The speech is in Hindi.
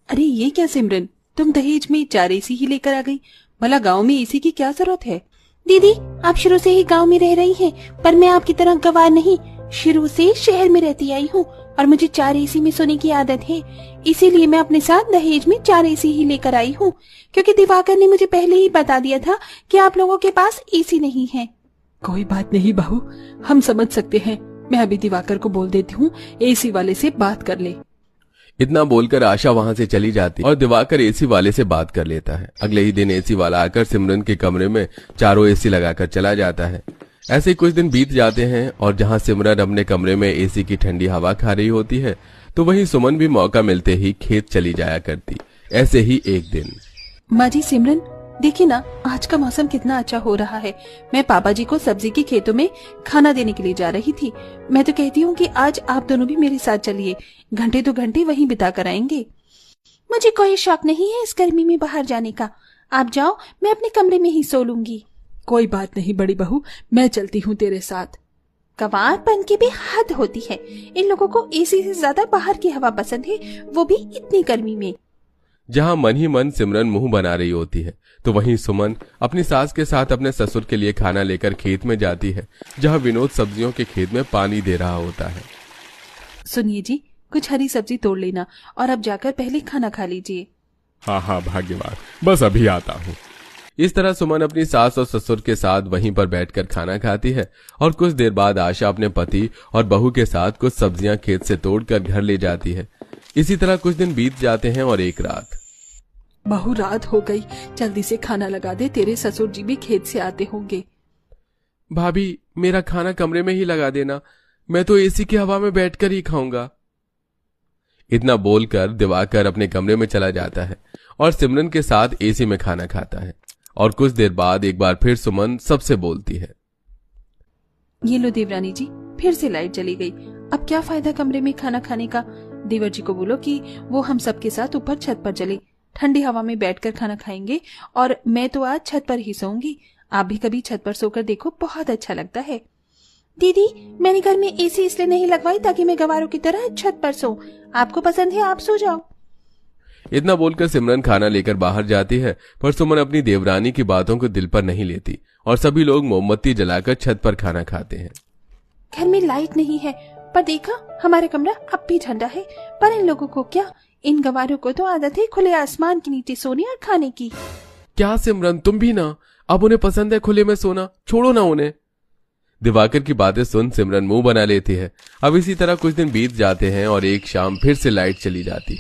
अरे ये क्या सिमरन, तुम दहेज में 4 एसी ही लेकर आ गई। भला गांव में एसी की क्या जरूरत है? दीदी, आप शुरू से ही गांव में रह रही हैं, पर मैं आपकी तरह गवार नहीं, शुरू से शहर में रहती आई हूँ और मुझे 4 एसी में सोने की आदत है। इसीलिए मैं अपने साथ दहेज में 4 एसी ही लेकर आई हूँ, क्योंकि दिवाकर ने मुझे पहले ही बता दिया था कि आप लोगों के पास एसी नहीं है। कोई बात नहीं बहू, हम समझ सकते हैं। मैं अभी दिवाकर को बोल देती हूँ एसी वाले से बात कर ले। इतना बोलकर आशा वहां से चली जाती और दिवाकर एसी वाले से बात कर लेता है। अगले ही दिन एसी वाला आकर सिमरन के कमरे में चारों एसी लगाकर चला जाता है। ऐसे ही कुछ दिन बीत जाते हैं और जहां सिमरन अपने कमरे में एसी की ठंडी हवा खा रही होती है, तो वहीं सुमन भी मौका मिलते ही खेत चली जाया करती। ऐसे ही एक दिन, माँ जी सिमरन, देखिए ना, आज का मौसम कितना अच्छा हो रहा है। मैं पापा जी को सब्जी के खेतों में खाना देने के लिए जा रही थी। मैं तो कहती हूँ कि आज आप दोनों भी मेरे साथ चलिए, घंटे 2 घंटे वहीं बिता कर आएंगे। मुझे कोई शौक नहीं है इस गर्मी में बाहर जाने का। आप जाओ, मैं अपने कमरे में ही सो लूंगी। कोई बात नहीं बड़ी बहू, मैं चलती हूँ तेरे साथ। गंवारपन की भी हद होती है। इन लोगों को एसी से ज्यादा बाहर की हवा पसंद है, वो भी इतनी गर्मी में। जहां मन ही मन सिमरन मुंह बना रही होती है, तो वहीं सुमन अपनी सास के साथ अपने ससुर के लिए खाना लेकर खेत में जाती है, जहां विनोद सब्जियों के खेत में पानी दे रहा होता है। सुनिए जी, कुछ हरी सब्जी तोड़ लेना और अब जाकर पहले खाना खा लीजिए। हाँ हाँ भाग्यवान, बस अभी आता हूँ। इस तरह सुमन अपनी सास और ससुर के साथ वहीं पर बैठकर खाना खाती है और कुछ देर बाद आशा अपने पति और बहू के साथ कुछ सब्जियां खेत से तोड़कर घर ले जाती है। इसी तरह कुछ दिन बीत जाते हैं और एक रात, बहू रात हो गई, जल्दी से खाना लगा दे, तेरे ससुर जी भी खेत से आते होंगे। भाभी, मेरा खाना कमरे में ही लगा देना, मैं तो एसी की हवा में बैठकर ही खाऊंगा। इतना बोलकर दिवाकर अपने कमरे में चला जाता है और सिमरन के साथ एसी में खाना खाता है। और कुछ देर बाद एक बार फिर सुमन सबसे बोलती है, ये लो देवरानी जी, फिर से लाइट चली गई। अब क्या फायदा कमरे में खाना खाने का। देवर जी को बोलो कि वो हम सबके साथ ऊपर छत पर चले, ठंडी हवा में बैठकर खाना खाएंगे। और मैं तो आज छत पर ही सोऊंगी। आप भी कभी छत पर सोकर देखो, बहुत अच्छा लगता है। दीदी, मैंने घर में एसी इसलिए नहीं लगवाई ताकि मैं गवारों की तरह छत पर सोऊं। आपको पसंद है, आप सो जाओ। इतना बोलकर सिमरन खाना लेकर बाहर जाती है, पर सुमन अपनी देवरानी की बातों को दिल पर नहीं लेती और सभी लोग मोमबत्ती जलाकर छत पर खाना खाते हैं। घर में लाइट नहीं है, पर देखा, हमारा कमरा अब भी ठंडा है। पर इन लोगों को क्या, इन गवारों को तो आदत है खुले आसमान के नीचे सोने और खाने की। क्या सिमरन, तुम भी ना? अब उन्हें पसंद है खुले में सोना, छोड़ो ना उन्हें। दिवाकर की बातें सुन सिमरन मुंह बना लेती है। अब इसी तरह कुछ दिन बीत जाते हैं और एक शाम फिर से लाइट चली जाती है।